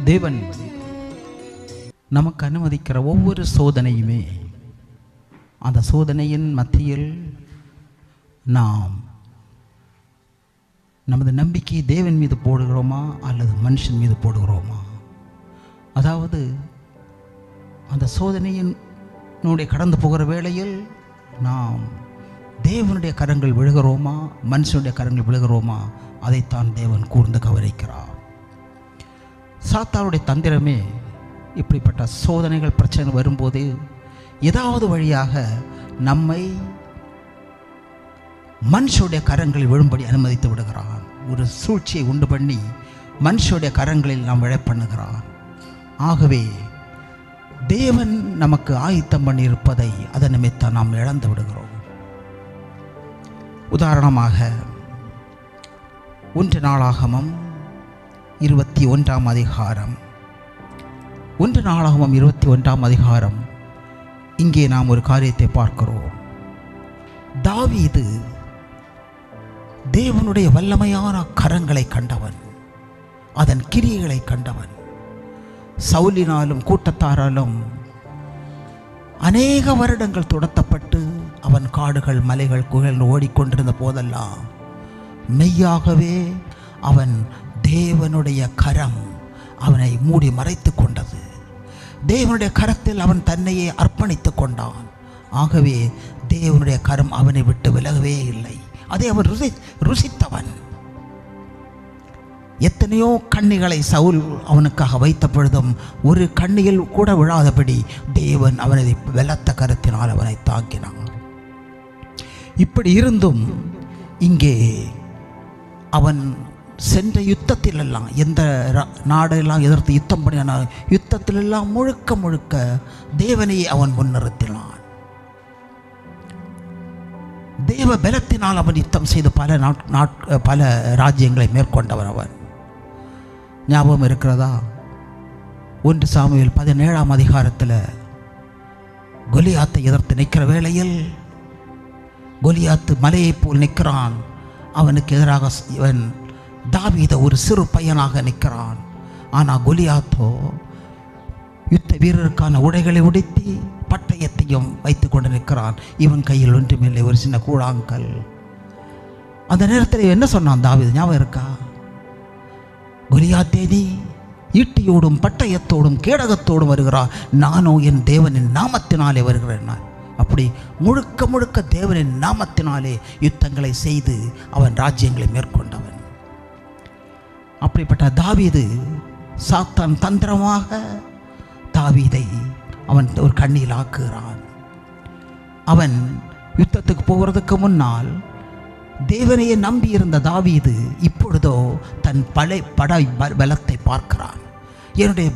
தேவன் நமக்கு அனுமதிக்கிற ஒவ்வொரு சோதனையுமே அந்த சோதனையின் மத்தியில் நாம் நமது நம்பிக்கையை தேவன் மீது போடுகிறோமா அல்லது மனுஷன் மீது போடுகிறோமா? அதாவது அந்த சோதனையினுடைய கடந்து போகிற வேளையில் நாம் தேவனுடைய கரங்கள் விழுகிறோமா மனுஷனுடைய கரங்கள் விழுகிறோமா? அதைத்தான் தேவன் கூர்ந்து கவனிக்கிறார். சாத்தானுடைய தந்திரமே இப்படிப்பட்ட சோதனைகள் பிரச்சனை வரும்போது ஏதாவது வழியாக நம்மை மனுஷனுடைய கரங்களில் விழும்படி அனுமதித்து விடுகிறான். ஒரு சூழ்ச்சியை உண்டு பண்ணி மனுஷனுடைய கரங்களில் நாம் விழ பண்ணுகிறான். ஆகவே தேவன் நமக்கு ஆயத்தம் பண்ணியிருப்பதை அதன் நிமித்தம் நாம் இழந்து விடுகிறோம். உதாரணமாக 1 நாளாகமம் 21ஆம் அதிகாரம் 1 நாளாகமம் 21ஆம் அதிகாரம் இங்கே நாம் ஒரு காரியத்தை பார்க்கிறோம். தாவீது தேவனுடைய வல்லமையான கரங்களை கண்டவன், அதன் கிரியைகளை கண்டவன். சவுலினாலும் கூட்டத்தாராலும் அநேக வருடங்கள் துரத்தப்பட்டு அவன் காடுகள் மலைகள் குகைகள் ஓடிக்கொண்டிருந்த போதெல்லாம் மெய்யாகவே அவன் தேவனுடைய கரம் அவனை மூடி மறைத்து கொண்டது. தேவனுடைய கரத்தில் அவன் தன்னையே அர்ப்பணித்து கொண்டான். ஆகவே தேவனுடைய கரம் அவனை விட்டு விலகவே இல்லை. அதை அவன் ருசித்தவன். எத்தனையோ கண்ணிகளை சவுல் அவனுக்காக வைத்த பொழுதும் ஒரு கண்ணியில் கூட விழாதபடி தேவன் அவனை வெலத்த கருத்தினால் அவனை தாக்கினான். இப்படி இருந்தும் இங்கே அவன் சென்ற யுத்தத்திலெல்லாம் எந்த நாடெல்லாம் எதிர்த்து யுத்தம் பண்ணின யுத்தத்திலெல்லாம் முழுக்க முழுக்க தேவனையே அவன் முன்னிறுத்தினான். தேவ பலத்தினால் அவன் யுத்தம் செய்து பல ராஜ்யங்களை மேற்கொண்டவன் அவன். ஞாபகம் இருக்கிறதா? 1 சாமுவேல் 17ஆம் அதிகாரத்தில் கோலியாத்தை எதிர்த்து நிற்கிற வேளையில் கோலியாத்து மலையை போல் நிற்கிறான். அவனுக்கு எதிராக இவன் தாவீது ஒரு சிறு பையனாக நிற்கிறான். ஆனால் கோலியாத்தோ யுத்த வீரருக்கான உடைகளை உடுத்தி பட்டயத்தையும் வைத்து கொண்டு நிற்கிறான். இவன் கையில் ஒன்றுமில்லை, ஒரு சின்ன கூழாங்கல். அந்த நேரத்தில் என்ன சொன்னான் தாவீது? ஞாபகம் இருக்கா? கோலியாத்தே, நீ ஈட்டியோடும் பட்டயத்தோடும் கேடகத்தோடும் வருகிறார், நானோ என் தேவனின் நாமத்தினாலே வருகிறேன். அப்படி முழுக்க முழுக்க தேவனின் நாமத்தினாலே யுத்தங்களை செய்து அவன் ராஜ்யங்களை மேற்கொண்டவன். அப்படிப்பட்ட தாவீது சாத்தான் தந்திரமாக தாவீதை அவன் ஒரு கண்ணியில் ஆக்குகிறான். அவன் யுத்தத்துக்கு போகிறதுக்கு முன்னால் தேவனையே நம்பி இருந்த தாவீது இப்பொழுதோ தன் படை பலத்தை பார்க்கிறான். என்னுடைய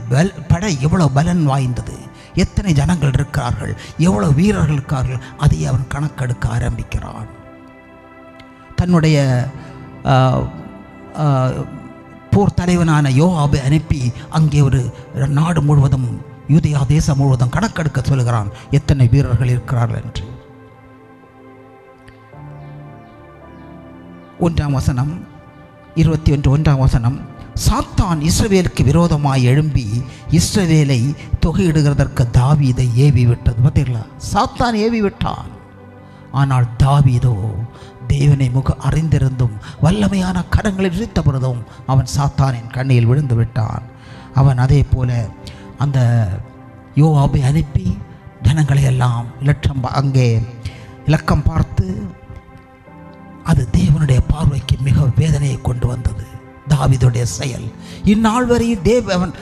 படை எவ்வளவு பலன் வாய்ந்தது, எத்தனை ஜனங்கள் இருக்கிறார்கள், எவ்வளவு வீரர்கள் இருக்கிறார்கள், அதை அவன் கணக்கெடுக்க ஆரம்பிக்கிறான். தன்னுடைய போர் தலைவனான யோவாபை அனுப்பி அங்கே ஒரு நாடு முழுவதும் யூதேயா தேசம் முழுவதும் கணக்கெடுக்க சொல்கிறான், எத்தனை வீரர்கள் இருக்கிறார்கள் என்று. 1ஆம் வசனம் 21 வசனம், சாத்தான் இஸ்ரவேலுக்கு விரோதமாய் எழும்பி இஸ்ரவேலை தொகையிடுகிறதற்கு தாவீதை ஏவி விட்டது. பார்த்தீங்களா? சாத்தான் ஏவி விட்டான். ஆனால் தாவீதோ தேவனை அறிந்திருந்தும் வல்லமையான கரங்களை விரித்த பொழுதும் அவன் சாத்தானின் கண்ணியில் விழுந்து விட்டான். அவன் அதே போல அந்த யோவாபை அனுப்பி ஜனங்களை எல்லாம் அங்கே இலக்கம் பார்த்து அது தேவனுடைய பார்வைக்கு மிக வேதனையை கொண்டு வந்தது. தாவீதுடைய செயல். இந்நாள் வரை அவன்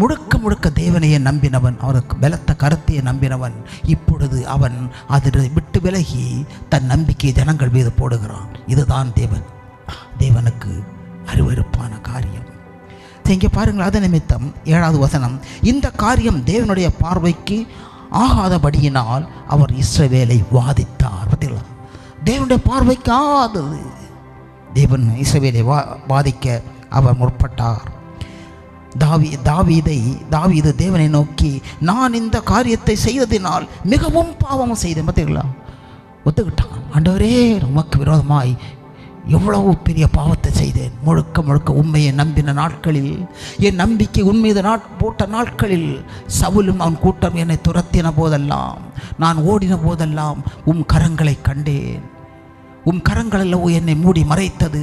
முழுக்க முழுக்க தேவனையே நம்பினவன், அவனுக்கு பலத்த கருத்தையே நம்பினவன். இப்பொழுது அவன் அதை விட்டு விலகி தன் நம்பிக்கையை ஜனங்கள் மீது போடுகிறான். இதுதான் தேவனுக்கு அருவருப்பான காரியம். இங்கே பாருங்கள், அது நிமித்தம் 7வது வசனம், இந்த காரியம் தேவனுடைய பார்வைக்கு ஆகாதபடியினால் அவர் இஸ்ரவேலை வாதித்தார். பார்த்தீங்களா? தேவனுடைய பார்வைக்கு ஆகாதது. தேவன் இஸ்ரவேலை வாதிக்க அவர் முற்பட்டார். தாவீது தேவனை நோக்கி, நான் இந்த காரியத்தை செய்ததினால் மிகவும் பாவம் செய்தேன். பார்த்தீங்களா? ஒத்துக்கிட்டான். ஆண்டவரே, உமக்கு விரோதமாய் எவ்வளவு பெரிய பாவத்தை செய்தேன். முழுக்க முழுக்க உண்மையை நம்பின நாட்களில், என் நம்பிக்கை உண்மீது போட்ட நாட்களில், சவுலும் அவன் கூட்டம் என்னை துரத்தின போதெல்லாம், நான் ஓடின போதெல்லாம் கரங்களை கண்டேன். கரங்கள் அல்லவோ என்னை மூடி மறைத்தது.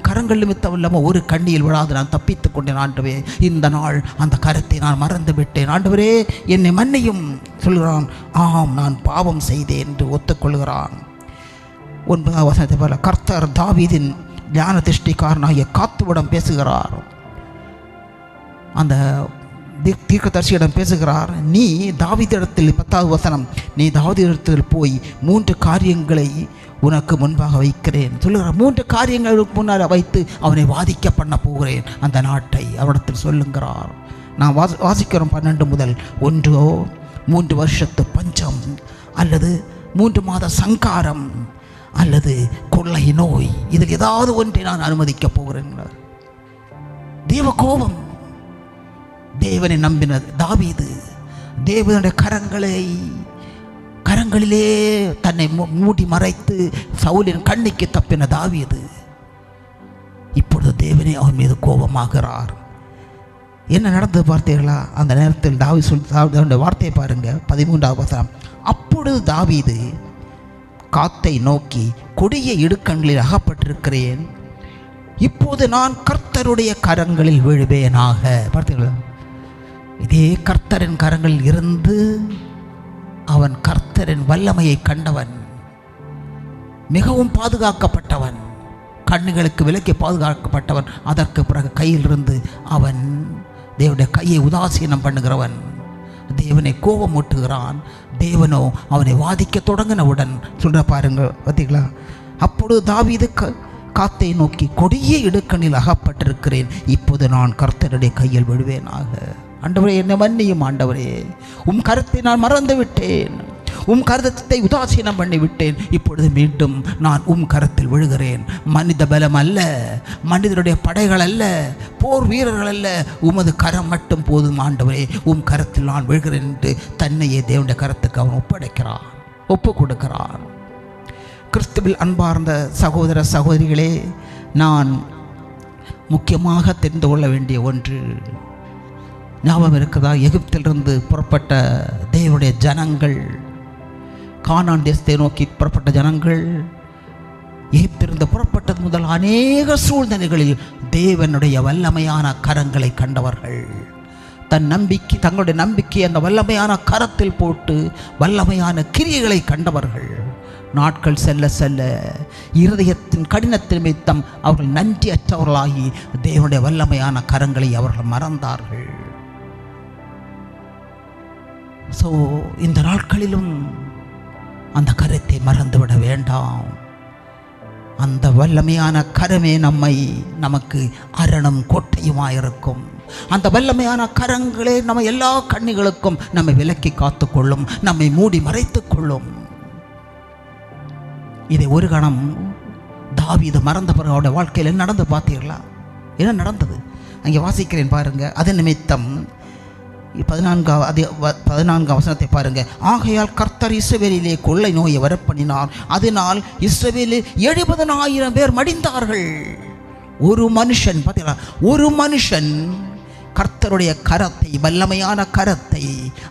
கரங்கள் நிமித்தம் இல்லாமல் ஒரு கண்ணியில் விழாது நான் தப்பித்துக் கொண்டேன். ஆண்டவரே, இந்த நாள் அந்த கரத்தை நான் மறந்து விட்டேன். ஆண்டவரே, என்னை மன்னியும் சொல்கிறான். ஆம், நான் பாவம் செய்தேன் என்று ஒத்துக்கொள்கிறான். 9ஆம் வசனத்தை போல கர்த்தர் தாவீதின் ஞான திருஷ்டிக்காரனாகிய காத்துவிடம் பேசுகிறார். அந்த தீர்க்கதரிசியிடம் பேசுகிறார். நீ தாவீதிடத்தில் 10ஆவது வசனம், நீ தாவீதிடத்தில் போய் 3 காரியங்களை உனக்கு முன்பாக வைக்கிறேன் சொல்லுகிறார். 3 காரியங்களுக்கு முன்னால் வைத்து அவனை வாதிக்க பண்ண போகிறேன். அந்த நாட்டை அவரிடத்தில் சொல்லுங்கிறார். நான் வாசிக்கிறோம் 12 முதல். 1 3 வருஷத்து பஞ்சம், அல்லது 3 மாத சங்காரம், அல்லது கொள்ளை நோய். இதில் ஏதாவது ஒன்றை நான் அனுமதிக்க போகிறேன். தேவ கோபம். தேவனை நம்பின தாவீது தேவனுடைய கரங்களிலே தன்னை மூடி மறைத்து சவுலின் கண்ணிக்கு தப்பின தாவீது இப்பொழுது தேவனே அவன் மீது கோபமாகிறார். என்ன நடந்தது பார்த்தீர்களா? அந்த நேரத்தில் தாவீது வார்த்தையை பாருங்க, 13ஆவது வசனம். அப்பொழுது தாவீது காத்தை நோக்கி, கொடிய இடுக்கண்களில் அகப்பட்டிருக்கிறேன், இப்போது நான் கர்த்தருடைய கரங்களில் விழுவேனாக. பார்த்தீங்களா? இதே கர்த்தரின் கரங்களில் இருந்து அவன் கர்த்தரின் வல்லமையை கண்டவன், மிகவும் பாதுகாக்கப்பட்டவன், கண்ணுகளுக்கு விலக்கி பாதுகாக்கப்பட்டவன். அதற்கு பிறகு கையிலிருந்து அவன் தேவனுடைய கையை உதாசீனம் பண்ணுகிறவன், தேவனை கோபம் ஊட்டுகிறான். தேவனோ அவனை வாதிக்க தொடங்கினவுடன் சொல்ற பாருங்க, பார்த்தீங்களா? அப்பொழுது தாவீது காத்தை நோக்கி, கொடிய இடுக்கணில் அகப்பட்டிருக்கிறேன், இப்போது நான் கர்த்தருடைய கையில் விழுவேனாக. ஆண்டவரே, என்னை மன்னியும். ஆண்டவரே, கரத்தை நான் மறந்து விட்டேன், கரத்தை உதாசீனம் பண்ணி விட்டேன். இப்பொழுது மீண்டும் நான் கரத்தில் விழுகிறேன். மனித பலம் அல்ல, மனிதனுடைய படைகள் அல்ல, போர் வீரர்கள் அல்ல, உமது கரம் மட்டும் போதும். ஆண்டவரே, கரத்தில் நான் விழுகிறேன் என்று தன்னையே தேவனுடைய கரத்துக்கு அவன் ஒப்பு கொடுக்கிறான். கிறிஸ்துவில் அன்பார்ந்த சகோதர சகோதரிகளே, நான் முக்கியமாக தெரிந்து கொள்ள வேண்டிய ஒன்று ஞாபகம் இருக்குதா? எகிப்திலிருந்து புறப்பட்ட தேவனுடைய ஜனங்கள், கானான் தேசத்தை நோக்கி புறப்பட்ட ஜனங்கள், எகிப்திலிருந்து புறப்பட்டது முதல் அநேக சூழ்நிலைகளில் தேவனுடைய வல்லமையான கரங்களை கண்டவர்கள். தங்களுடைய நம்பிக்கை அந்த வல்லமையான கரத்தில் போட்டு வல்லமையான கிரியைகளை கண்டவர்கள். நாட்கள் செல்ல செல்ல இருதயத்தின் கடினத்தின் நிமித்தம் அவர்கள் நன்றியற்றவர்களாகி தேவனுடைய வல்லமையான கரங்களை அவர்கள் மறந்தார்கள். இந்த நாட்களிலும் அந்த கரத்தை மறந்துவிட வேண்டாம். அந்த வல்லமையான கரமே நமக்கு அரணும் கோட்டையுமாயிருக்கும். அந்த வல்லமையான கரங்களே நம்ம எல்லா கண்ணிகளுக்கும் நம்மை விலக்கி காத்துக்கொள்ளும், நம்மை மூடி மறைத்துக் கொள்ளும். இதை ஒரு கணம் தாவீது மறந்த பிறகு அவருடைய வாழ்க்கையில் என்ன நடந்து பார்த்தீர்களா? என்ன நடந்தது அங்கே வாசிக்கிறேன் பாருங்க. அதன் நிமித்தம் 14ஆம் வசனத்தை பாருங்க. ஆகையால் கர்த்தர் இஸ்ரவேலிலே கொள்ளை நோயை வரப்பண்ணினார், அதனால் இஸ்ரவேலில் 70,000 பேர் மடிந்தார்கள். ஒரு மனுஷன், பார்த்தீங்களா, ஒரு மனுஷன் கர்த்தருடைய கரத்தை, வல்லமையான கரத்தை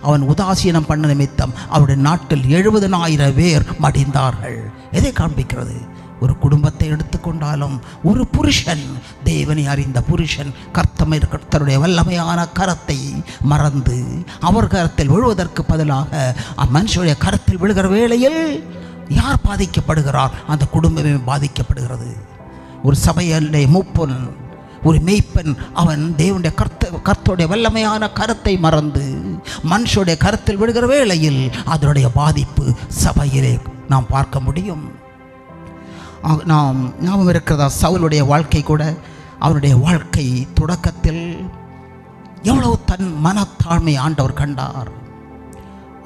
அவன் உதாசீனம் பண்ண நிமித்தம் அவருடைய நாட்டில் 70,000 பேர் மடிந்தார்கள். எதை காண்பிக்கிறது? ஒரு குடும்பத்தை எடுத்துக்கொண்டாலும் ஒரு புருஷன், தேவனை அறிந்த புருஷன் கர்த்தருடைய வல்லமையான கரத்தை மறந்து அவர் கரத்தில் விழுவதற்கு பதிலாக மனுஷனுடைய கரத்தில் விழுகிற வேளையில் யார் பாதிக்கப்படுகிறார்? அந்த குடும்பமே பாதிக்கப்படுகிறது. ஒரு சபையிலே மூப்பன், ஒரு மெய்ப்பன், அவன் தேவனுடைய கர்த்தருடைய வல்லமையான கரத்தை மறந்து மனுஷனுடைய கரத்தில் விழுகிற வேளையில் அதனுடைய பாதிப்பு சபையிலே நாம் பார்க்க முடியும். நாம் ஞாபகம் இருக்கிறதா? சவுலுடைய வாழ்க்கை கூட, அவனுடைய வாழ்க்கை தொடக்கத்தில் எவ்வளவு தன் மனத்தாழ்மை ஆண்டவர் கண்டார்.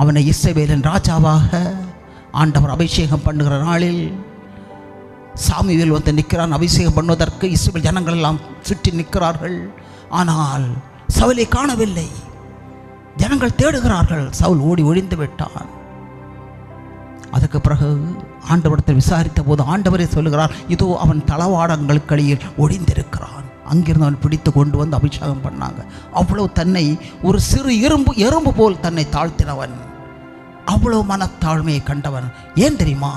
அவனை இஸ்ரவேலின் ராஜாவாக ஆண்டவர் அபிஷேகம் பண்ணுகிற நாளில் சாமுவேல் வந்து நிற்கிறான். அபிஷேகம் பண்ணுவதற்கு இஸ்ரவேல் ஜனங்கள் எல்லாம் சுற்றி நிற்கிறார்கள். ஆனால் சவுலை காணவில்லை. ஜனங்கள் தேடுகிறார்கள். சவுல் ஓடி ஒழிந்து விட்டான். அதுக்கு பிறகு ஆண்டவரத்தை விசாரித்த போது ஆண்டவரே சொல்லுகிறார், இதோ அவன் தளவாடங்களுக்கடியில் ஒளிந்திருக்கிறான். அங்கிருந்து அவன் பிடித்து கொண்டு வந்து அபிஷேகம் பண்ணாங்க. அவ்வளோ தன்னை ஒரு சிறு எறும்பு போல் தன்னை தாழ்த்தினவன், அவ்வளோ மனத்தாழ்மையை கண்டவன். ஏன் தெரியுமா?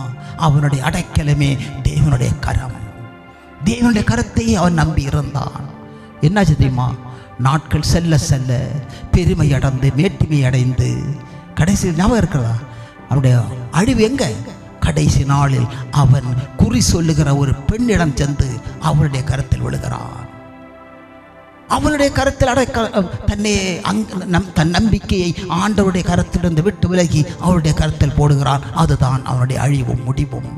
அவனுடைய அடைக்கலமே தேவனுடைய கரம். தேவனுடைய கரத்தை அவன் நம்பி இருந்தான். என்னாச்சு தெரியுமா? நாட்கள் செல்ல செல்ல பெருமை அடைந்து மேட்டிமை அடைந்து கடைசி ஞாபகம் இருக்கிறதா? அவனுடைய அழிவு எங்க? கடைசி நாளில் அவன் குறி சொல்லுகிற ஒரு பெண்ணிடம் சென்று அவளுடைய கரத்தில் விழுகிறான். அவனுடைய கரத்தில் தன் நம்பிக்கையை ஆண்டவருடைய கரத்திலிருந்து விட்டு விலகி அவருடைய கரத்தில் போடுகிறான். அதுதான் அவனுடைய அழிவும் முடிவும்.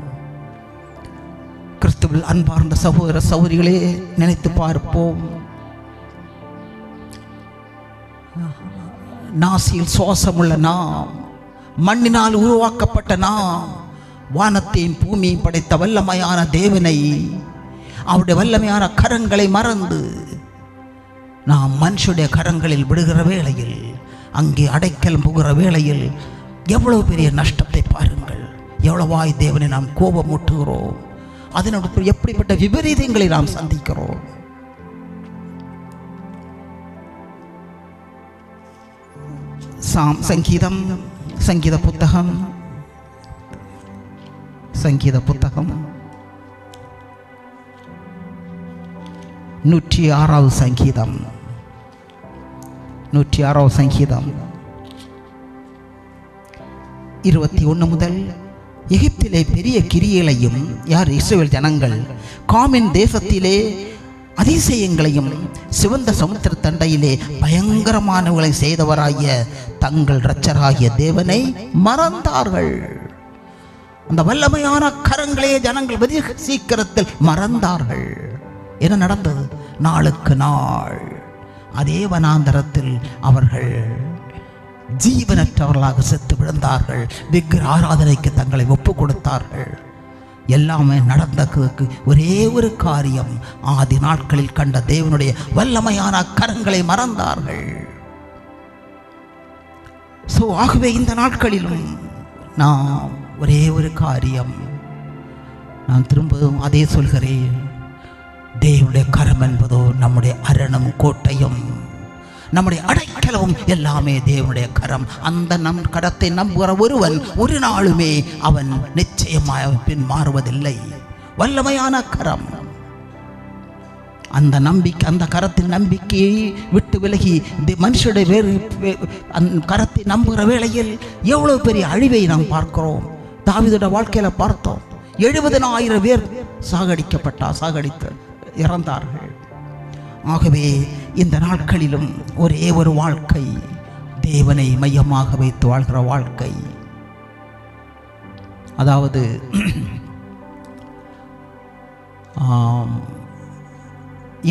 கிறிஸ்துவில் அன்பார்ந்த சகோதர சகோதரிகளே, நினைத்து பார்ப்போம். நாசியில் சுவாசமுள்ள நாம், மண்ணினால் உருவாக்கப்பட்ட நாம், வானத்தையும் பூமியையும் படைத்த வல்லமையான தேவனை, அவருடைய வல்லமையான கரங்களை மறந்து நாம் மனுஷனுடைய கரங்களில் விடுகிற வேளையில், அங்கே அடைக்கல் புகிற வேளையில் எவ்வளவு பெரிய நஷ்டத்தை பாருங்கள். எவ்வளவாய் தேவனை நாம் கோபமூட்டுகிறோம். அதனோட எப்படிப்பட்ட விபரீதங்களை நாம் சந்திக்கிறோம். சங்கீத புத்தகம் 106வது சங்கீதம் 21 முதல், எகிப்திலே பெரிய கிரியைகளையும் யார் இஸ்ரவேல் ஜனங்கள் காமின் தேசத்திலே அதிசயங்களையும் சிவந்த சமுத்திர தண்டையிலே பயங்கரமானவர்களை செய்தவராகிய தங்கள் இரட்சகராகிய தேவனை மறந்தார்கள். அந்த வல்லமையான கரங்களே ஜனங்கள் வெகு சீக்கிரத்தில் மறந்தார்கள். என்ன நடந்தது? நாளுக்கு நாள் அதே வனாந்தரத்தில் அவர்கள் ஜீவனற்றவர்களாக செத்து விழுந்தார்கள். விக்கிர ஆராதனைக்கு தங்களை ஒப்பு கொடுத்தார்கள். எல்லாமே நடந்ததுக்கு ஒரே ஒரு காரியம், ஆதி நாட்களில் கண்ட தேவனுடைய வல்லமையான கரங்களை மறந்தார்கள். ஆகவே இந்த நாட்களிலும் நாம் ஒரே ஒரு காரியம், நான் திரும்பவும் அதே சொல்கிறேன், தேவனுடைய கரம் என்பதோ நம்முடைய அரணும் கோட்டையும் நம்முடைய அடைக்கலவும் எல்லாமே தேவனுடைய கரம். அந்த கரத்தை நம்புகிற ஒருவன் ஒரு நாளுமே அவன் நிச்சயமாக பின் மாறுவதில்லை. வல்லமையான கரம். அந்த நம்பிக்கை, அந்த கரத்தின் நம்பிக்கையை விட்டு விலகி மனுஷனுடைய வேறு கரத்தை நம்புகிற வேளையில் எவ்வளவு பெரிய அழிவை நாம் பார்க்கிறோம். தாவீதுடைய வாழ்க்கையில பார்த்தோம். 70,000 பேர் சாகடித்து இறந்தார்கள். ஆகவே இந்த நாட்களிலும் ஒரே ஒரு வாழ்க்கை, தேவனை மையமாக வைத்து வாழ்கிற வாழ்க்கை. அதாவது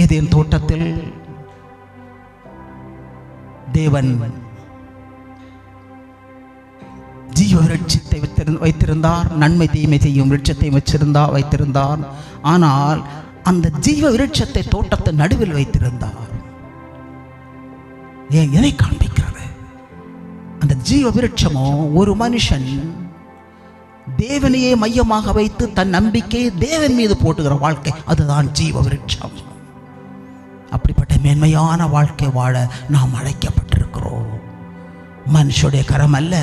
ஏதேன் தோட்டத்தில் தேவன் ஜீவ விருட்சத்தை வைத்திருந்தார். நன்மை தீமை செய்யும் விருட்சத்தை வைத்திருந்தார். ஆனால் அந்த ஜீவ விருட்சத்தை தோட்டத்தை நடுவில் வைத்திருந்தார். எதை காண்பிக்கிறது? அந்த ஜீவ விருட்சமோ ஒரு மனுஷன் தேவனையே மையமாக வைத்து தன் நம்பிக்கையை தேவன் மீது போட்டுகிற வாழ்க்கை, அதுதான் ஜீவ விருட்சம். அப்படிப்பட்ட மேன்மையான வாழ்க்கை வாழ நாம் அழைக்கப்பட்டிருக்கிறோம். மனுஷனுடைய கரம் அல்ல,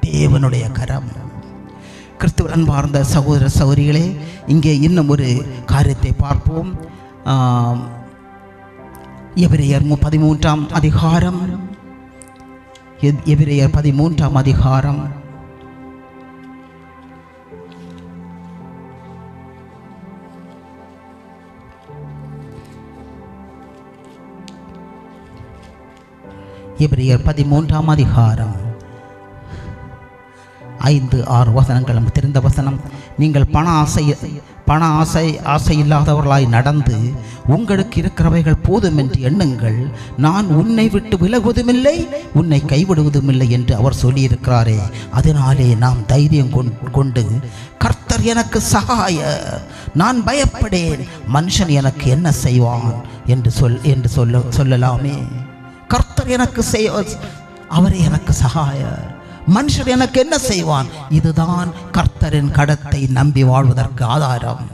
தேவனுடைய கரம். கிறிஸ்துவ அன்பார்ந்த சகோதர சகோதரிகளே, இங்கே இன்னும் ஒரு காரியத்தை பார்ப்போம். எபிரேயர் 13ஆம் அதிகாரம், எபிரேயர் 13ஆம் அதிகாரம் 13ஆம் அதிகாரம் 5-6 வசனங்கள் நமக்கு தெரிந்த வசனம். நீங்கள் பண ஆசை இல்லாதவர்களாய் நடந்து உங்களுக்கு இருக்கிறவைகள் போதும் என்று எண்ணுங்கள். நான் உன்னை விட்டு விலகுவதுமில்லை, உன்னை கைவிடுவதுமில்லை என்று அவர் சொல்லியிருக்கிறாரே. அதனாலே நாம் தைரியம் கொண்டு கர்த்தர் எனக்கு சகாய, நான் பயப்படேன், மனுஷன் எனக்கு என்ன செய்வான் என்று சொல்லலாமே. கர்த்தர் எனக்கு அவரே எனக்கு சகாய, மனுஷர் எனக்கு என்ன செய்வான்? இதுதான் கர்த்தரின் கடத்தை நம்பி வாழ்வதற்கு ஆதாரம்.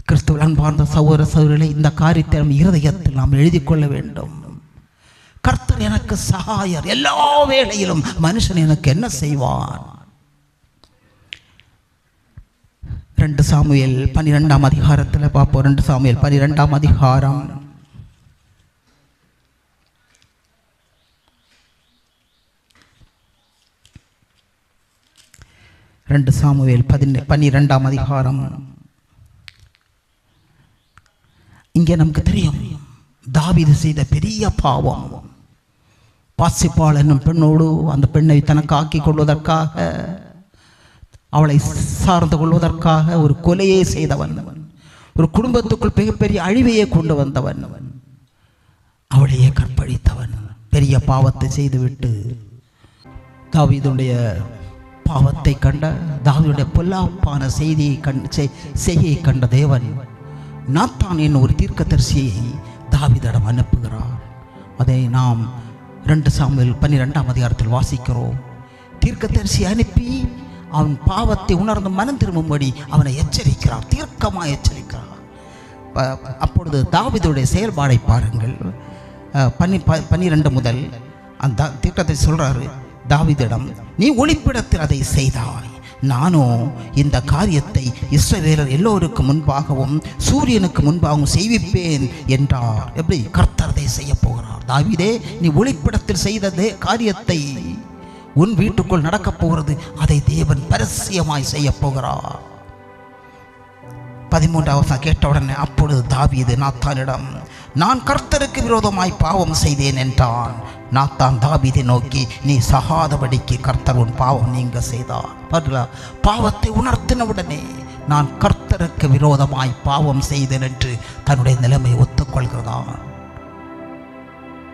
கிறிஸ்துவ அன்பார்ந்த சகோதர சகோதரிகளே, இந்த காரியத்தை நம் இருதயத்தில் நாம் எழுதி கொள்ள வேண்டும். கர்த்தர் எனக்கு சகாயர், எல்லா வேளையிலும் மனுஷன் எனக்கு என்ன செய்வான்? 2 சாமுவேல் 12ஆம் அதிகாரத்தில் பார்ப்போம். 2 சாமுவேல் 12ஆம் அதிகாரம் 2 சாமுவேல் 12ஆம் அதிகாரம். இங்கே நமக்கு தெரியும் தாவீது செய்த பெரிய பாவம். பாசிப்பாள் என்னும் பெண்ணோடு அந்த பெண்ணை தனக்கு ஆக்கிக் கொள்வதற்காக, அவளை சார்ந்து கொள்வதற்காக ஒரு கொலையை செய்தவன், ஒரு குடும்பத்துக்குள் மிகப்பெரிய அழிவையே கொண்டு வந்தவன், அவளையே கற்பழித்தவன், பெரிய பாவத்தை செய்துவிட்டு தாவீதுடைய பாவத்தை கண்ட, தாவீதுடைய பொல்லாப்பான செய்தியை கண்ட தேவன் நாத்தான் என்னும் ஒரு தீர்க்கதரிசியை தாவீதிடம் அனுப்புகிறார். அதை நாம் 2 சாமுவேல் 12ஆம் அதிகாரத்தில் வாசிக்கிறோம். தீர்க்கதரிசி அனுப்பி அவன் பாவத்தை உணர்ந்து மனம் திரும்பும்படி அவனை எச்சரிக்கிறார், தீர்க்கமாக எச்சரிக்கிறார். அப்பொழுது தாவீதுடைய செயல்பாடை பாருங்கள். 12 முதல் அந்த தீர்க்கதரிசி சொல்றாரு தாவீதிடம், நீ ஒளிப்பிடத்தில் அதை செய்தாய், நானும் இந்த காரியத்தை இஸ்ரவேலர் எல்லோருக்கும் முன்பாகவும் சூரியனுக்கு முன்பாகவும் செய்விப்பேன் என்றார். எப்படி? கர்த்தர் அதை செய்ய போகிறார். தாவீதே, நீ ஒளிப்பிடத்தில் செய்த காரியத்தை உன் வீட்டுக்குள் நடக்கப் போகிறது, அதை தேவன் பரசியமாய் செய்ய போகிறார். 13ஆவது கேட்டவுடனே அப்பொழுது தாவீது நாத்தானிடம், நான் கர்த்தருக்கு விரோதமாய் பாவம் செய்தேன் என்றான். நாத்தான் தாவீதை நோக்கி, நீ சகாதபடிக்கு கர்த்தர் உன் பாவம் நீங்க செய்தார். பாவத்தை உணர்த்தினவுடனே நான் கர்த்தருக்கு விரோதமாய் பாவம் செய்தேன் என்று தன்னுடைய நிலைமையை ஒத்துக்கொள்கிறதான்.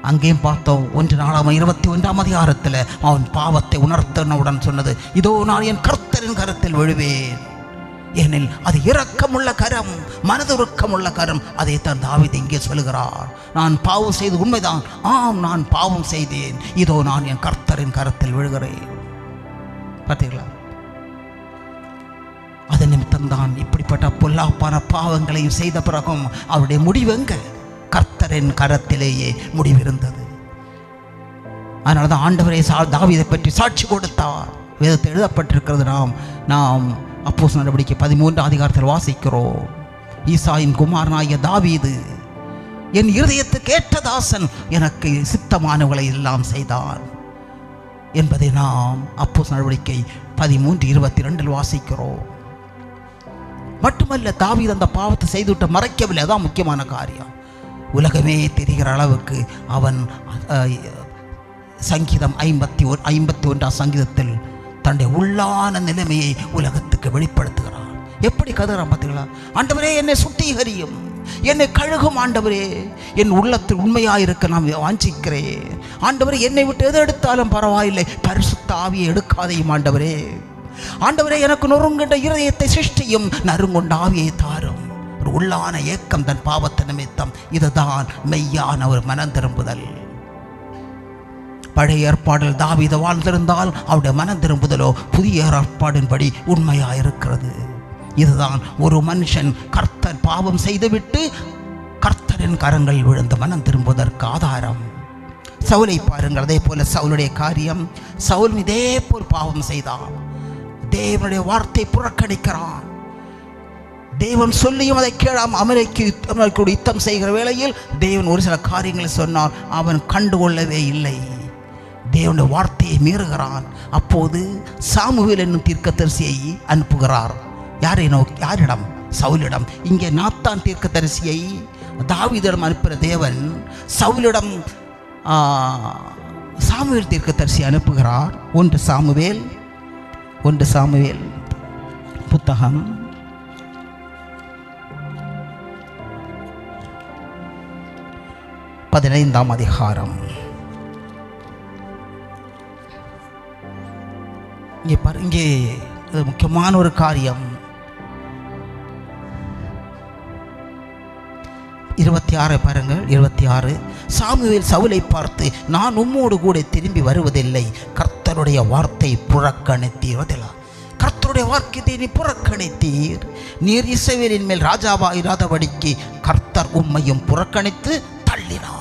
அங்கேயும் பார்த்தோம் 1 நாளாகமம் 21ஆம் அதிகாரத்தில் அவன் பாவத்தை உணர்த்தினவுடன் சொன்னது, இதோ நான் என் கர்த்தரின் கரத்தில் விழுவேன், ஏனெனில் அது இரக்கமுள்ள கரம், மனதுருக்கமுள்ள கரம். அதை தான் தாவீது இங்கே சொல்கிறார். நான் பாவம் செய்து உண்மைதான், ஆம் நான் பாவம் செய்தேன், இதோ நான் என் கர்த்தரின் கரத்தில் விழுகிறேன். பார்த்தீங்களா? அது நிமித்தம்தான் இப்படிப்பட்ட பொல்லாப்பான பாவங்களையும் செய்த பிறகும் அவருடைய முடிவெங்க? கர்த்தரின் கரத்திலேயே முடிவிருந்தது. அதனால தான் ஆண்டவரே தாவீதை பற்றி சாட்சி கொடுத்தார். வேதத்தில் எழுதப்பட்டிருக்கிறது. நாம் அப்போஸ்தலர் நடவடிக்கை 13ஆம் அதிகாரத்தில் வாசிக்கிறோம். ஈசாயின் குமாரனாகிய தாவீது என் இருதயத்துக்கு ஏற்ற தாசன், எனக்கு சித்தமானவர்களை எல்லாம் செய்தான் என்பதை நாம் அப்போஸ்தலர் நடவடிக்கை 13:22 வாசிக்கிறோம். மட்டுமல்ல, தாவீது அந்த பாவத்தை செய்துவிட்டு மறைக்கவில்லை. அதான் முக்கியமான காரியம். உலகமே தெரிகிற அளவுக்கு அவன் சங்கீதம் 51ஆம் சங்கீதத்தில் தன்னுடைய உள்ளான நிலைமையை உலகத்துக்கு வெளிப்படுத்துகிறார். எப்படி கதறான் பார்த்தீங்களா? ஆண்டவரே, என்னை சுத்திகரியும், என்னை கழுகும் ஆண்டவரே, என் உள்ளத்தில் உண்மையாயிருக்க நான் வாஞ்சிக்கிறேன். ஆண்டவரே, என்னை விட்டு எது எடுத்தாலும் பரவாயில்லை, பரிசுத்த ஆவியை எடுக்காதையும் ஆண்டவரே. ஆண்டவரே, எனக்கு நொறுங்குண்ட இருதயத்தை சிருஷ்டியும், நறுங்குண்ட ஆவியை தாரும். ஒரு உள்ளான ஏக்கம் தன் பாவத்தை நிமித்தம். இதுதான் மெய்யான ஒரு மனம் திரும்புதல். பழைய ஏற்பாடில் தாவீது வாழ்ந்திருந்தால் அவருடைய மனம் திரும்புதலோ புதிய ஏற்பாடின்படி உண்மையாயிருக்கிறது. இதுதான் ஒரு மனுஷன் கர்த்தர் பாவம் செய்துவிட்டு கர்த்தரின் கரங்கள் விழுந்து மனம் திரும்புவதற்கு ஆதாரம். சவுலை பாருங்கள். அதே போல சவுலுடைய காரியம். சவுல் இதே போல் பாவம் செய்தான். தேவனுடைய வார்த்தை புறக்கணிக்கிறான். தேவன் சொல்லியும் அதை கேளாம அமெரிக்க யுத்தம் செய்கிற வேளையில் தேவன் ஒரு சில காரியங்களை சொன்னார், அவன் கண்டுகொள்ளவே இல்லை. தேவனுடைய வார்த்தையை மீறுகிறான். அப்போது சாமுவேல் என்னும் தீர்க்கதரிசியை அனுப்புகிறார். யாரிடம்? சவுலிடம். இங்கே நாத்தான் தீர்க்கதரிசியை தாவீதிடம் அனுப்புகிற தேவன் சவுலிடம் சாமுவேல் தீர்க்கதரிசி அனுப்புகிறார். 1 சாமுவேல் புத்தகம் 15ஆம் அதிகாரம். இங்கே முக்கியமான ஒரு காரியம். 26 பாருங்கள். 26 சாமுவேல் சவுலை பார்த்து, நான் உம்மோடு கூட திரும்பி வருவதில்லை, கர்த்தருடைய வார்த்தை புறக்கணித்தீர். கர்த்தருடைய வார்த்தையை நீ புறக்கணித்தீர், நீர் இஸ்ரவேலின் மேல் ராஜாவாயிராதபடிக்கு கர்த்தர் உம்மையும் புறக்கணித்து தள்ளினார்.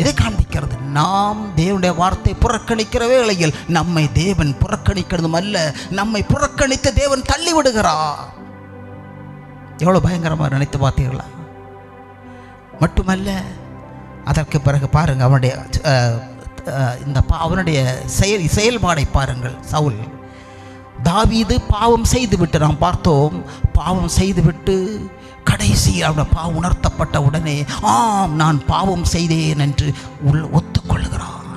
இதை காண்பிக்கிறது. நாம் தேவனுடைய வார்த்தை புறக்கணிக்கிற வேளையில் நம்மை தேவன் புறக்கணிக்கிறதும் அல்ல, நம்மை புறக்கணித்து தேவன் தள்ளி விடுகிறார். எவ்வளோ பயங்கரமாக நினைத்து பார்த்தீர்களா? மட்டுமல்ல, அதற்கு பிறகு பாருங்கள் அவனுடைய அவனுடைய செயல்பாடை பாருங்கள். சவுல் தாவீது பாவம் செய்துவிட்டு நாம் பார்த்தோம், பாவம் செய்துவிட்டு கடைசி அவனுடைய பாவம் உணர்த்தப்பட்ட உடனே ஆம் நான் பாவம் செய்தேன் என்று ஒத்துக்கொள்கிறான்,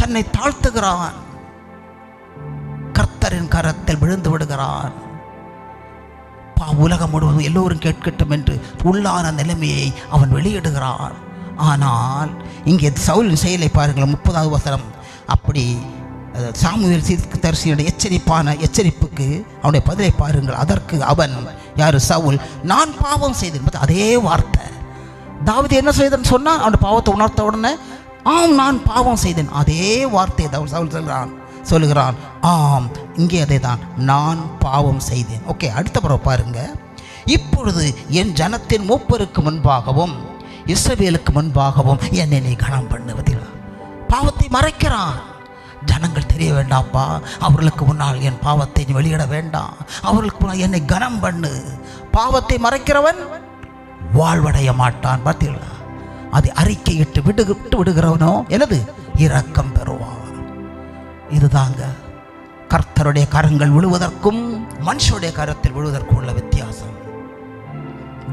தன்னை தாழ்த்துகிறான், கர்த்தரின் கரத்தில் விழுந்து விடுகிறான். உலகம் முழுவதும் எல்லோரும் கேட்கட்டும் என்று உள்ளான நிலைமையை அவன் வெளியிடுகிறான். ஆனால் இங்கே சவுலின் செயலை பாருங்கள். 30வது வசனம். அப்படி சாமுவேல் தீர்க்கதரிசியுடைய எச்சரிப்புக்கு அவனுடைய பதிலை பாருங்கள். அதற்கு அவன், யார்? சவுல், நான் பாவம் செய்தேன். அதே வார்த்தை தாவீது என்ன செய்தேன்னு சொன்னால் அவனுடைய பாவத்தை உணர்த்த உடனே ஆம் நான் பாவம் செய்தேன். அதே வார்த்தை சவுல் சொல்லுகிறான். ஆம், இங்கே அதே தான், நான் பாவம் செய்தேன். ஓகே, அடுத்த பிறகு பாருங்க. இப்பொழுது என் ஜனத்தின் மூப்பருக்கு முன்பாகவும் இஸ்ரவேலுக்கு முன்பாகவும் என்னை நீ கனம் பண்ணுவதில் பாவத்தை மறைக்கிறான். ஜனங்கள் தெரிய வேண்டாம்ப்பா, அவர்களுக்கு முன்னால் என் பாவத்தை நீ வெளியிட வேண்டாம், அவர்களுக்கு முன்னால் என்னை கனம் பண்ணு. பாவத்தை மறைக்கிறவன் வாழ்வடைய மாட்டான். பார்த்தீங்களா? அதை அறிக்கையிட்டு விடுகிறவனோ எனது இரக்கம் பெறுவான். இதுதாங்க கர்த்தருடைய கரங்கள் விழுவதற்கும் மனுஷனுடைய கரத்தில் விழுவதற்கும் உள்ள வித்தியாசம்.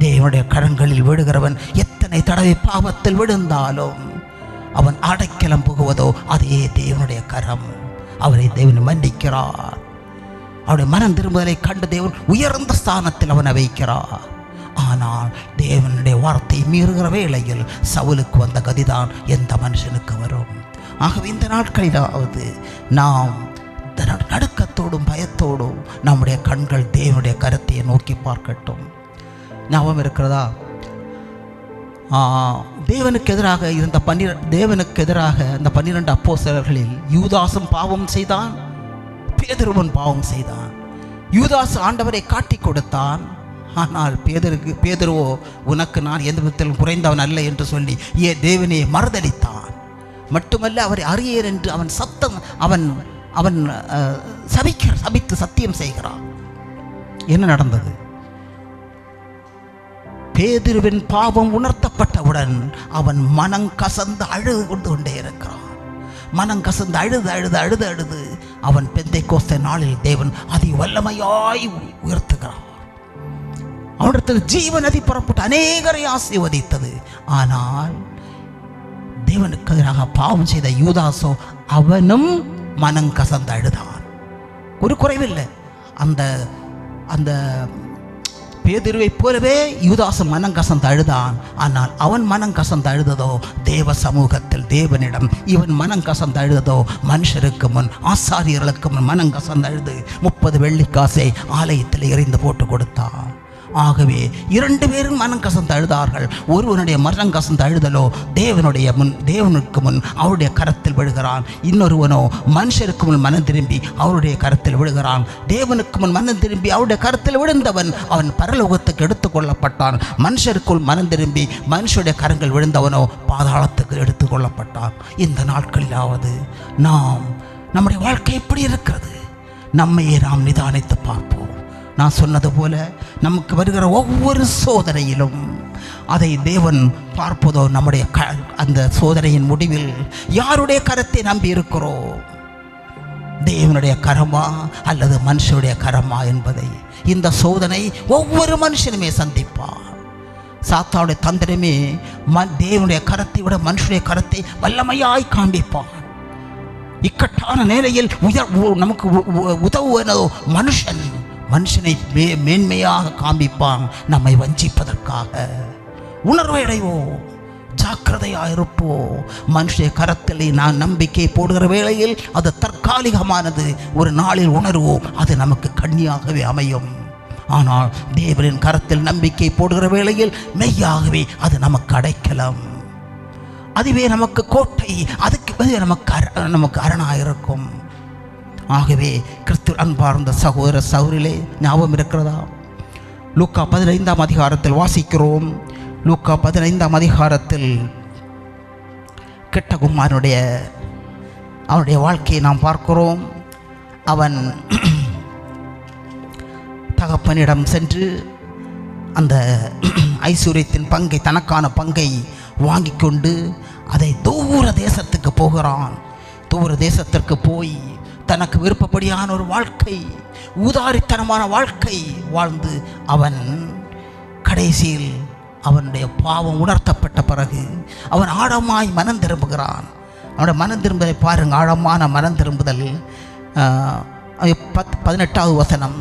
தேவனுடைய கரங்களில் விழுகிறவன் எத்தனை தடவை பாவத்தில் விழுந்தாலும் அவன் அடைக்கலம் புகுவதோ அதே தேவனுடைய கரம். அவரை தேவன் மன்னிக்கிறார். அவருடைய மனம் திரும்புதலை கண்டு தேவன் உயர்ந்த ஸ்தானத்தில் அவனை வைக்கிறார். ஆனால் தேவனுடைய வார்த்தை மீறுகிற வேளையில் சவுலுக்கு வந்த கதிதான் எந்த மனுஷனுக்கு வரும். ஆகவே இந்த நாட்களிலாவது நாம் நடுக்கத்தோடும் பயத்தோடும் நம்முடைய கண்கள் தேவனுடைய கரத்தை நோக்கி பார்க்கட்டும். ஞாபகம் இருக்கிறதா? தேவனுக்கு எதிராக இருந்த 12 அப்போஸ்தலர்களில் யூதாசும் பாவம் செய்தான், பேதுருவும் பாவம் செய்தான். யூதாசு ஆண்டவரை காட்டி கொடுத்தான். ஆனால் பேதுருவோ உனக்கு நான் எந்த விதத்திலும் குறைந்தவன் அல்ல என்று சொல்லி தேவனை மறுதலித்தான். மட்டுமல்ல, அவரை அறியேன் என்று அவன் சபித்து சத்தியம் செய்கிறான். என்ன நடந்தது? பேதுருவின் பாவம் உணர்த்தப்பட்டவுடன் அவன் மனம் கசந்து அழுது கொண்டே இருக்கிறான். மனம் கசந்து அழுது அவன் பெந்தைக்கோஸ்தே நாளில் தேவன் அதி வல்லமையாய் உயர்த்துகிறான். அவனிடத்தில் ஜீவன் நதி புறப்பட்டு அநேகரை ஆசீர்வதித்தது. ஆனால் தேவனுக்கு எதிராக பாவம் செய்த யூதாசோ அவனும் மனம் கசந்து அழுதான். ஒரு குறைவில்லை. அந்த பேதுருவை போலவே யூதாசு மனம் கசந்து அழுதான். ஆனால் அவன் மனம் கசந்து அழுததோ தேவ சமூகத்தில் தேவனிடம். இவன் மனம் கசந்து அழுததோ மனுஷருக்கு முன், ஆசாரியர்களுக்கு முன் மனம் கசந்து அழுது 30 வெள்ளிக்காசை ஆலயத்தில் எறிந்து போட்டு கொடுத்தான். ஆகவே 2 பேரும் மனம் கசந்து அழுதார்கள். ஒருவனுடைய மனம் கசந்து அழுதலோ தேவனுக்கு முன் அவருடைய கரத்தில் விழுகிறான். இன்னொருவனோ மனுஷருக்கு முன் மனம் திரும்பி அவருடைய கரத்தில் விழுகிறான். தேவனுக்கு முன் மனம் திரும்பி அவருடைய கரத்தில் விழுந்தவன் அவன் பரலோகத்துக்கு எடுத்துக்கொள்ளப்பட்டான். மனுஷருக்குள் மனம் திரும்பி மனுஷருடைய கரங்கள் விழுந்தவனோ பாதாளத்துக்கு எடுத்துக்கொள்ளப்பட்டான். இந்த நாட்களிலாவது நாம் நம்முடைய வாழ்க்கை எப்படி இருக்கிறது? நம்மையே நாம் நிதானித்து பார்ப்போம். நான் சொன்னது போல நமக்கு வருகிற ஒவ்வொரு சோதனையிலும் அதை தேவன் பார்ப்பதோ நம்முடைய அந்த சோதனையின் முடிவில் யாருடைய கரத்தை நம்பி இருக்கிறோம்? தேவனுடைய கரமா அல்லது மனுஷனுடைய கரமா என்பதை இந்த சோதனை ஒவ்வொரு மனுஷனுமே சந்திப்பார். சாத்தானுடைய தந்திரமே தேவனுடைய கரத்தை விட மனுஷனுடைய கரத்தை வல்லமையாய் காண்பிப்பான். இக்கட்டான நிலையில் நமக்கு உதவுவனோ மனுஷனை மேன்மையாக காண்பிப்பான். நம்மை வஞ்சிப்பதற்காக உணர்வை அடைவோம், ஜாக்கிரதையாக இருப்போம். மனுஷ கரத்தில் நான் நம்பிக்கை போடுகிற வேளையில் அது தற்காலிகமானது. ஒரு நாளில் உணர்வோம், அது நமக்கு கண்ணியாகவே அமையும். ஆனால் தேவனின் கரத்தில் நம்பிக்கை போடுகிற வேளையில் மெய்யாகவே அது நமக்கு அடைக்கலம், அதுவே நமக்கு கோட்டை, அதுக்கு நமக்கு அரணாக இருக்கும். ஆகவே கிறிஸ்து அன்பார்ந்த சகோதர சகோதரிலே ஞாபகம் இருக்கிறதா? லூக்கா 15ஆம் அதிகாரத்தில் வாசிக்கிறோம். லூக்கா 15ஆம் அதிகாரத்தில் கெட்ட குமாரனுடைய அவனுடைய வாழ்க்கையை நாம் பார்க்கிறோம். அவன் தகப்பனிடம் சென்று அந்த ஐஸ்வர்யத்தின் பங்கை, தனக்கான பங்கை வாங்கி கொண்டு அதை தூர தேசத்துக்கு போகிறான். தூர தேசத்திற்கு போய் தனக்கு விருப்பப்படியான ஒரு வாழ்க்கை, ஊதாரித்தனமான வாழ்க்கை வாழ்ந்து அவன் கடைசியில் அவனுடைய பாவம் உணர்த்தப்பட்ட பிறகு அவன் ஆழமாய் மனம் திரும்புகிறான். அவனுடைய மனம் திரும்புதலை பாருங்கள், ஆழமான மனம் திரும்புதல். 18வது வசனம்,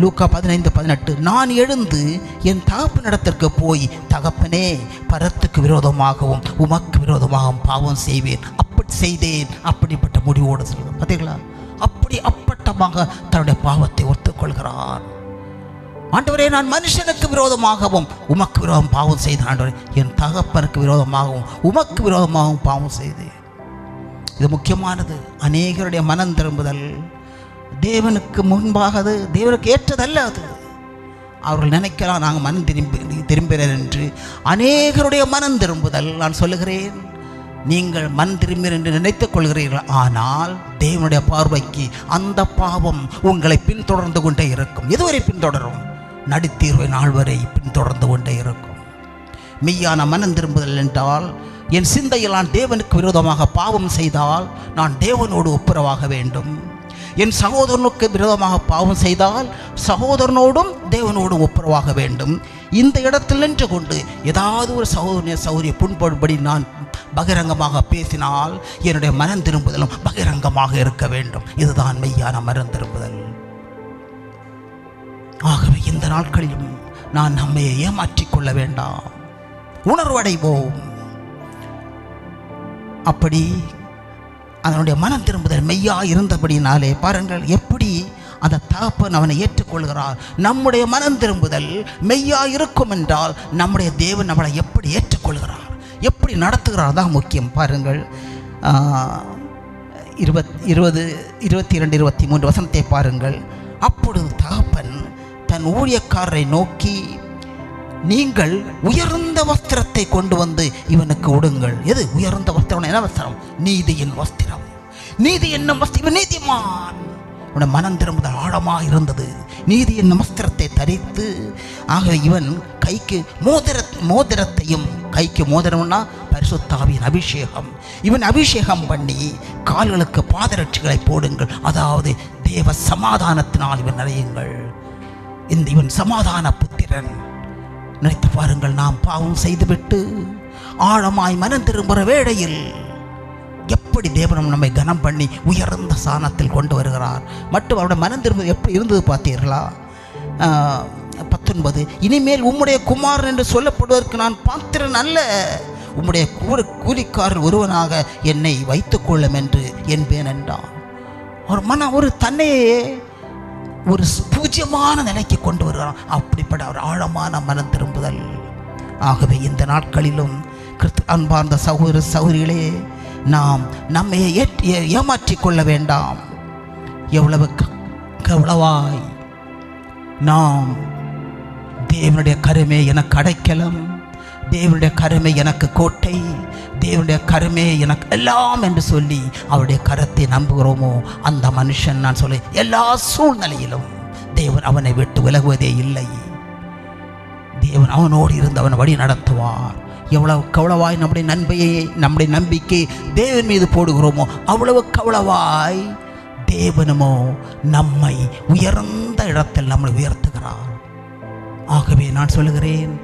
லூக்கா 15:18. நான் எழுந்து என் தகப்பனிடத்திற்கு போய், தகப்பனே, பரத்துக்கு விரோதமாகவும் உமக்கு விரோதமாகவும் பாவம் செய்வேன், அப்படி செய்தேன், அப்படிப்பட்ட முடிவோடு சொல்லுங்கள். பார்த்தீங்களா? அப்படி அப்பட்டமாக தன்னுடைய பாவத்தை ஒத்துக்கொள்கிறார். ஆண்டவரே, நான் மனுஷனுக்கு விரோதமாகவும் உமக்கு விரோதம் பாவம் செய்தேன். ஆண்டவரே, என் தகப்பனுக்கு விரோதமாகவும் உமக்கு விரோதமாகவும் பாவம் செய்தேன். இது முக்கியமானது. அநேகருடைய மனம் திரும்புதல் தேவனுக்கு முன்பாக அது தேவனுக்கு ஏற்றதல்ல. அது அவர்கள் நினைக்கலாம் நாங்கள் மனம் திரும்பினர் என்று. அநேகருடைய மனம் திரும்புதல், நான் சொல்லுகிறேன், நீங்கள் மனம் திரும்பினர் என்று நினைத்துக் கொள்கிறீர்கள். ஆனால் தேவனுடைய பார்வைக்கு அந்த பாவம் உங்களை பின்தொடர்ந்து கொண்டே இருக்கும். எதுவரை பின்தொடரும்? நடுத்தீர்வை நாள் வரை பின்தொடர்ந்து கொண்டே இருக்கும். மெய்யான மனம் திரும்புதல் என்றால், என் சிந்தையில் நான் தேவனுக்கு விரோதமாக பாவம் செய்தால் நான் தேவனோடு ஒப்புரவாக வேண்டும். என் சகோதரனுக்கு விரோதமாக பாவம் செய்தால் சகோதரனோடும் தேவனோடும் ஒப்புரவாக வேண்டும். இந்த இடத்தில் நின்று கொண்டு ஏதாவது ஒரு சகோதரிய புண்படும்படி நான் பகிரங்கமாக பேசினால் என்னுடைய மனம் திரும்புதலும் பகிரங்கமாக இருக்க வேண்டும். இதுதான் மெய்யான மனம் திரும்புதல். ஆகவே இந்த நாட்களிலும் நான் நம்மை ஏமாற்றிக் கொள்ள வேண்டாம், உணர்வடைவோம். அப்படி அதனுடைய மனம் திரும்புதல் மெய்யா இருந்தபடினாலே பாருங்கள் எப்படி அந்த தகப்பன் அவனை ஏற்றுக்கொள்கிறார். நம்முடைய மனம் திரும்புதல் மெய்யா இருக்கும் என்றால் நம்முடைய தேவன் நம்மளை எப்படி ஏற்றுக்கொள்கிறார், எப்படி நடத்துகிறார் தான் முக்கியம். பாருங்கள், 22, 23 வசனத்தை பாருங்கள். அப்பொழுது தகப்பன் தன் ஊழியக்காரரை நோக்கி, நீங்கள் உயர்ந்த வஸ்திரத்தை கொண்டு வந்து இவனுக்கு உடுங்கள். எது உயர்ந்த வஸ்திரம்? என்ன வஸ்திரம்? நீதியின் வஸ்திரம். நீதி என்னும் வஸ்திரம். இவன் நீதிமான். உன மனம் திரும்புதல் ஆழமாக இருந்தது. நீதி என்னும் வஸ்திரத்தை தரித்து, ஆக இவன் கைக்கு மோதிரத்தையும், கைக்கு மோதிரம்னா பரிசுத்த ஆவியின் அபிஷேகம், இவன் அபிஷேகம் பண்ணி கால்களுக்கு பாதரட்சிகளை போடுங்கள். அதாவது தேவ சமாதானத்தினால் இவன் நிறையுங்கள். இவன் சமாதான புத்திரன். நினைத்து பாருங்கள், நாம் பாவம் செய்துவிட்டு ஆழமாய் மனம் திரும்புகிற வேளையில் எப்படி தேவனம் நம்மை கனம் பண்ணி உயர்ந்த சாணத்தில் கொண்டு வருகிறார். மற்றும் அவருடைய மனம் திரும்ப எப்படி இருந்தது பார்த்தீர்களா? 19, இனிமேல் உம்முடைய குமாரன் என்று சொல்லப்படுவதற்கு நான் பாத்திரன் அல்ல, உம்முடைய கூலிக்காரர் ஒருவனாக என்னை வைத்துக் கொள்ளும் என்று என்பேன் என்றான். ஒரு தன்னையே ஒரு பூஜ்யமான நிலைக்கு கொண்டு வருகிறான். அப்படிப்பட்ட ஒரு ஆழமான மனம் திரும்புதல். ஆகவே இந்த நாட்களிலும் அன்பார்ந்த சகோதர சகோதரிகளே, நாம் நம்மை ஏமாற்றிக் கொள்ள வேண்டாம். எவ்வளவாய் நாம் தேவனுடைய கருமே எனக்கு அடைக்கலம், தேவனுடைய கருமே எனக்கு கோட்டை, தேவனுடைய கருமே எனக்கு எல்லாம் என்று சொல்லி அவருடைய கரத்தை நம்புகிறோமோ அந்த மனுஷன், நான் சொல்ல, எல்லா சூழ்நிலையிலும் தேவன் அவனை விட்டு விலகுவதே இல்லை. தேவன் அவனோடு இருந்து அவனை வழி நடத்துவார். எவ்வளவாய் நம்முடைய நம்பிக்கை தேவன் மீது போடுகிறோமோ அவ்வளவாய் தேவனுமோ நம்மை உயர்ந்த இடத்தில் நம்மளை உயர்த்துகிறார். ஆகவே நான் சொல்லுகிறேன்,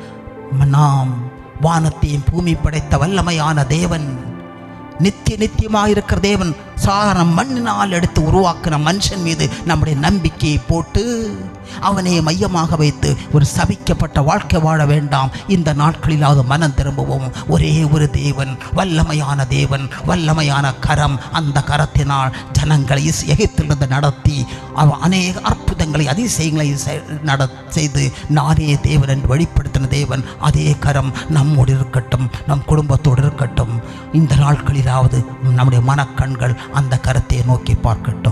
நாம் வானத்தையும் பூமி படைத்த வல்லமையான தேவன் நித்தியமாக இருக்கிற தேவன் சாதாரண மண்ணினால் எடுத்து உருவாக்கின மனுஷன் மீது நம்முடைய நம்பிக்கையை போட்டு அவனை மையமாக வைத்து ஒரு சபிக்கப்பட்ட வாழ்க்கை வாழ வேண்டாம். இந்த நாட்களிலாவது மனம் திரும்பவும். ஒரே ஒரு தேவன், வல்லமையான தேவன், வல்லமையான கரம். அந்த கரத்தினால் ஜனங்களை எகிப்திலிருந்து நடத்தி அநேக அற்புதங்களை அதிசயங்களை செய்து நானே தேவன் என்று வெளிப்படுத்தின தேவன். அதே கரம் நம்மோடு இருக்கட்டும், நம் குடும்பத்தோடு இருக்கட்டும். இந்த நாட்களிலாவது நம்முடைய மனக்கண்கள் அந்த கரத்தை நோக்கி பார்க்கட்டும்.